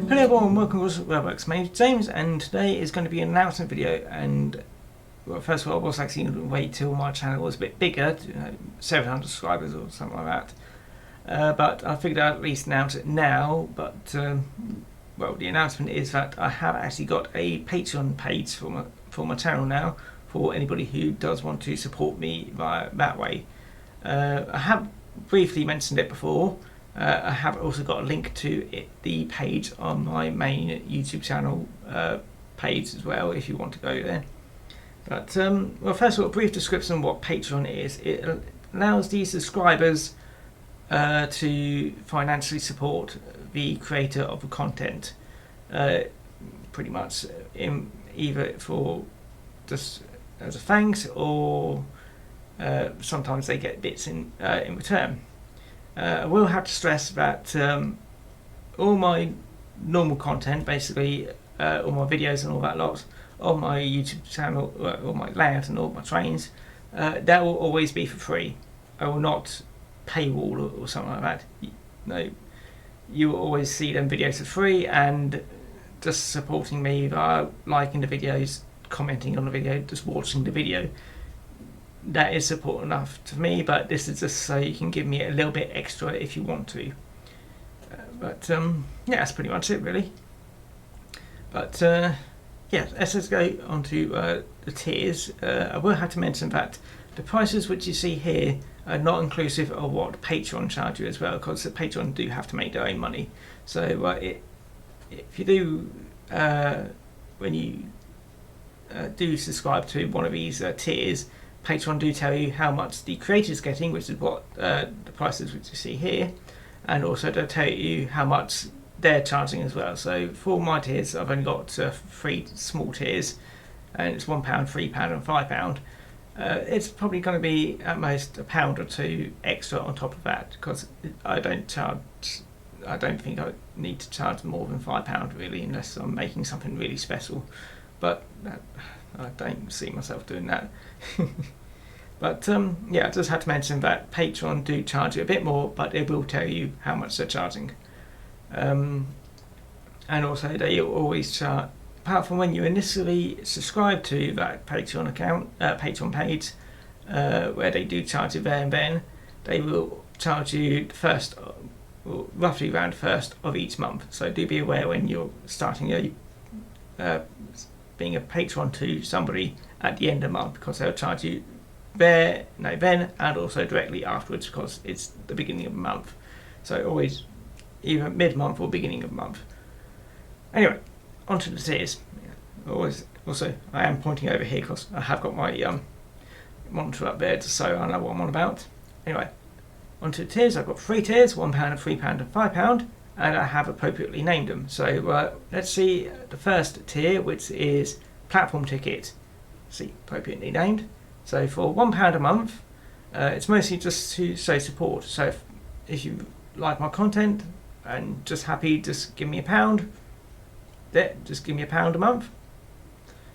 Hello everyone, welcome to Roblox. My name is James and today is going to be an announcement video. And well, first of all, I was actually going to wait till my channel was a bit bigger, 700 subscribers or something like that. But I figured I'd at least announce it now. But well, the announcement is that I have actually got a Patreon page for my channel now, for anybody who does want to support me via that way. I have briefly mentioned it before. I have also got a link to the page on my main YouTube channel page as well, if you want to go there. But well, first of all, a brief description of what Patreon is. It allows the subscribers to financially support the creator of the content, pretty much either for just as a thanks, or sometimes they get bits in return. I will have to stress that all my normal content, basically all my videos and all that lot, on my YouTube channel, all my layout and all my trains, that will always be for free. I will not paywall or something like that. No, you will always see them videos for free, and just supporting me by liking the videos, commenting on the video, just watching the video. That is support enough to me, but this is just so you can give me a little bit extra if you want to. But yeah, that's pretty much it really. But yeah, let's just go on to the tiers. I will have to mention that the prices which you see here are not inclusive of what Patreon charge you as well, because the Patreon do have to make their own money. So if you do, when you do subscribe to one of these tiers, Patreon do tell you how much the creator is getting, which is what the prices which you see here, and also they'll tell you how much they're charging as well. So for my tiers, I've only got 3 small tiers, and it's £1, £3 and £5. It's probably going to be at most £1 or £2 extra on top of that, because I don't think I need to charge more than £5 really, unless I'm making something really special. But I don't see myself doing that. But yeah, I just had to mention that Patreon do charge you a bit more, but they will tell you how much they're charging. And also they always charge, apart from when you initially subscribe to that Patreon account, Patreon page, where they do charge you there and then, they will charge you the first, or roughly around the first of each month. So do be aware when you're starting being a patron to somebody at the end of the month, because they'll charge you then and also directly afterwards, because it's the beginning of the month. So always either mid-month or beginning of the month. Anyway, onto the tiers. Also, I am pointing over here because I have got my monitor up there, just so I know what I'm on about. Anyway, onto the tiers. I've got 3 tiers: £1, £3 and £5. And I have appropriately named them. So let's see the first tier, which is platform ticket. See, appropriately named. So for £1 a month, it's mostly just to show support. So if you like my content and just happy, just give me £1. Just give me £1 a month.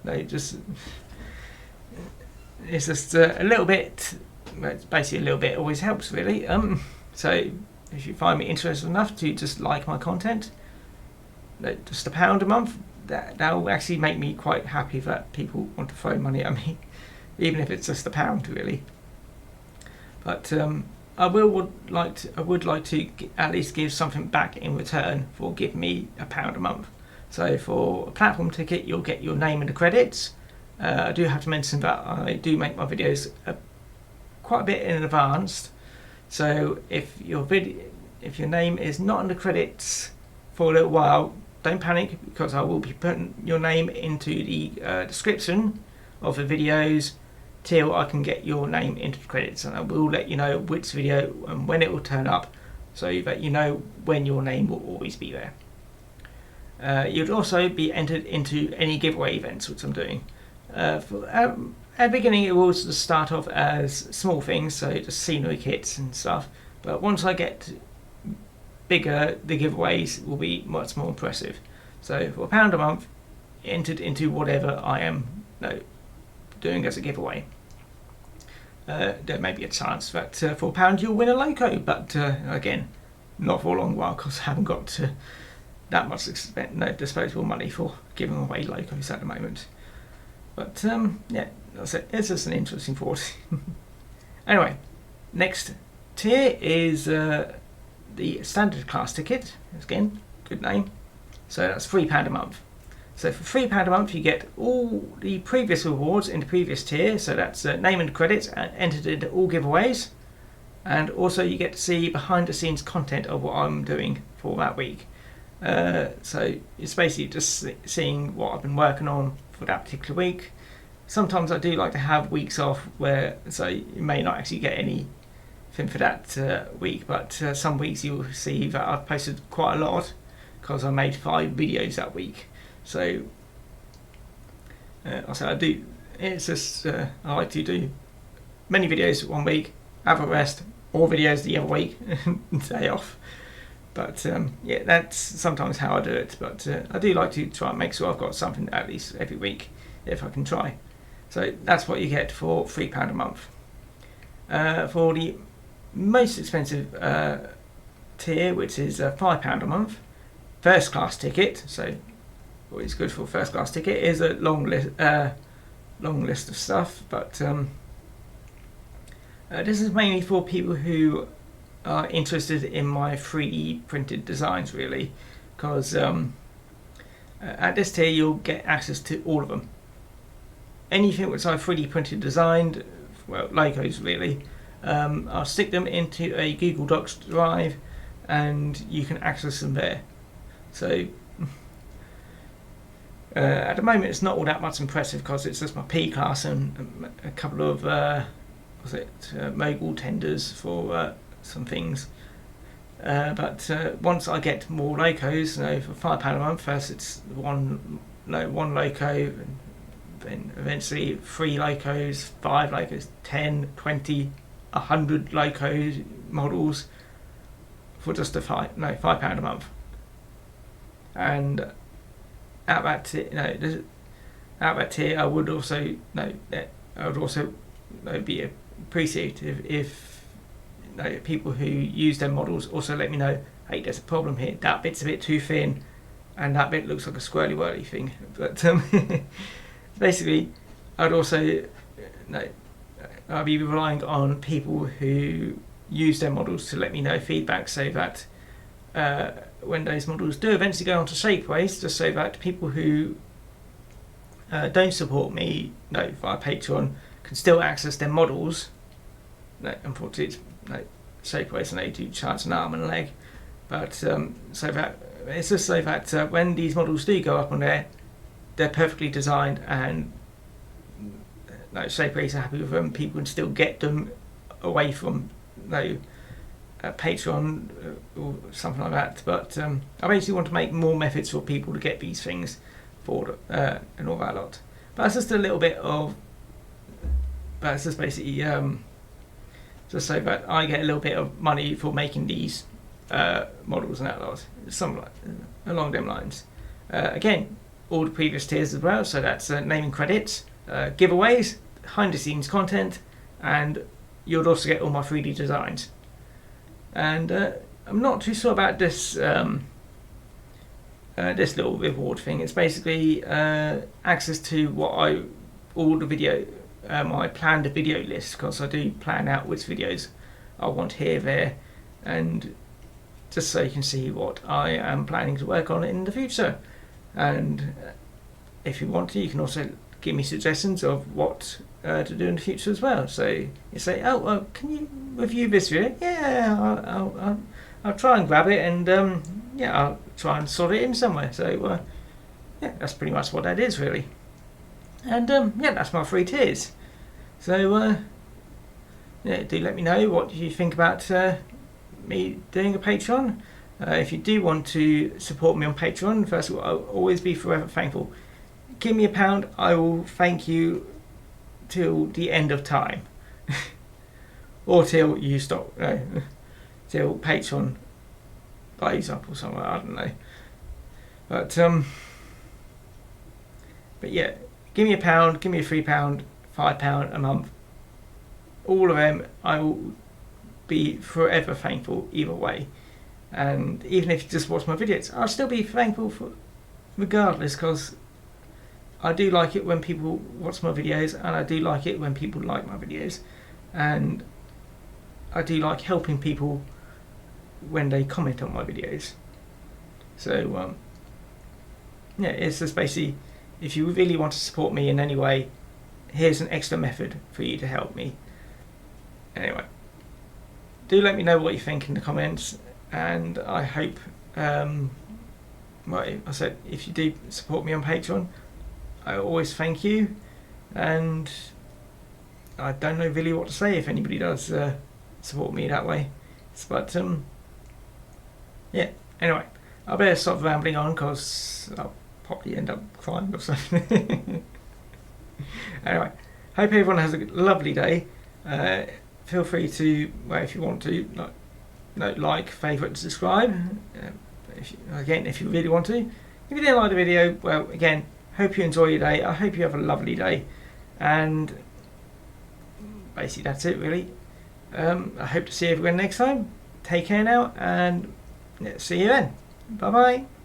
No, it's just a little bit. It's basically a little bit always helps really. So if you find me interesting enough to just like my content, just £1 a month, that will actually make me quite happy that people want to throw money at me, even if it's just £1 really. But I would like to at least give something back in return for giving me £1 a month. So for a platform ticket, you'll get your name and the credits. I do have to mention that I do make my videos quite a bit in advance. So if your name is not in the credits for a little while, don't panic, because I will be putting your name into the description of the videos till I can get your name into the credits, and I will let you know which video and when it will turn up, so that you know when your name will always be there. You'd also be entered into any giveaway events which I'm doing. At the beginning it will just start off as small things, so just scenery kits and stuff, but once I get bigger, the giveaways will be much more impressive. So for £1 a month, entered into whatever I am doing as a giveaway. There may be a chance that for £1 you'll win a loco, but again, not for a long while, because I haven't got that much disposable money for giving away logos at the moment. But yeah, that's it. It's just an interesting thought. Anyway, next tier is the standard class ticket. Again, good name. So that's £3 a month. So for £3 a month, you get all the previous rewards in the previous tier. So that's name and credits entered into all giveaways. And also you get to see behind the scenes content of what I'm doing for that week. So it's basically just seeing what I've been working on for that particular week. Sometimes I do like to have weeks off where, so you may not actually get anything for that week, but some weeks you'll see that I've posted quite a lot because I made 5 videos that week. So I do. It's just I like to do many videos one week, have a rest, more videos the other week, day off. But yeah, that's sometimes how I do it. But I do like to try and make sure I've got something at least every week if I can try. So that's what you get for £3 a month. For the most expensive tier, which is £5 a month, first class ticket. So what is good for a first class ticket is a long list of stuff. But this is mainly for people who are interested in my 3D printed designs, really, because at this tier you'll get access to all of them. Anything which I've 3D printed designed, well, logos really, I'll stick them into a Google Docs drive and you can access them there. So at the moment it's not all that much impressive because it's just my P class and a couple of mogul tenders for some things. But once I get more logos, for £5 a month, first it's one logo, then eventually 3 logos, 5 logos, 10, 20, 100 logo models for just £5 a month. And at that tier, I would also be appreciative if people who use their models also let me know, hey, there's a problem here. That bit's a bit too thin, and that bit looks like a squirrely whirly thing. But basically, I'd also I'll be relying on people who use their models to let me know feedback, so that when those models do eventually go onto Shapeways, just so that people who don't support me via Patreon can still access their models. Unfortunately, it's Shapeways and they do charge an arm and a leg, but so that it's just so that when these models do go up on there, they're perfectly designed and Shapeways are happy with them. People can still get them away from Patreon or something like that. But I basically want to make more methods for people to get these things for and all that lot. But that's just a little bit of. But it's just basically just so that I get a little bit of money for making these models and that lot. Something along them lines. Again, all the previous tiers as well. So that's naming credits, giveaways, behind the scenes content, and you'll also get all my 3D designs. And I'm not too sure about this this little reward thing. It's basically access to my planned video list, because I do plan out which videos I want here, there, and just so you can see what I am planning to work on in the future. And if you want to, you can also give me suggestions of what to do in the future as well. So you say, oh, well, can you review this video? Yeah, I'll try and grab it, and I'll try and sort it in somewhere. So yeah, that's pretty much what that is, really. And that's my 3 tiers. So do let me know what you think about me doing a Patreon. If you do want to support me on Patreon, first of all, I'll always be forever thankful. Give me £1, I will thank you till the end of time. Or till you stop, till Patreon blows up or something, I don't know. But yeah, give me £1, give me £3, £5 a month. All of them, I will be forever thankful either way. And even if you just watch my videos, I'll still be thankful for regardless, because I do like it when people watch my videos, and I do like it when people like my videos, and I do like helping people when they comment on my videos. So yeah, it's just basically, if you really want to support me in any way, here's an extra method for you to help me. Anyway, do let me know what you think in the comments, and I hope, well, I said, if you do support me on Patreon, I always thank you, and I don't know really what to say if anybody does support me that way. But yeah, anyway, I better stop rambling on, because I'll probably end up crying or something. Anyway, hope everyone has a lovely day. Feel free to, well, if you want to, like, favourite, subscribe. If you really want to. If you didn't like the video, well, again, hope you enjoy your day. I hope you have a lovely day. And basically that's it, really. I hope to see everyone next time. Take care now, and see you then. Bye bye.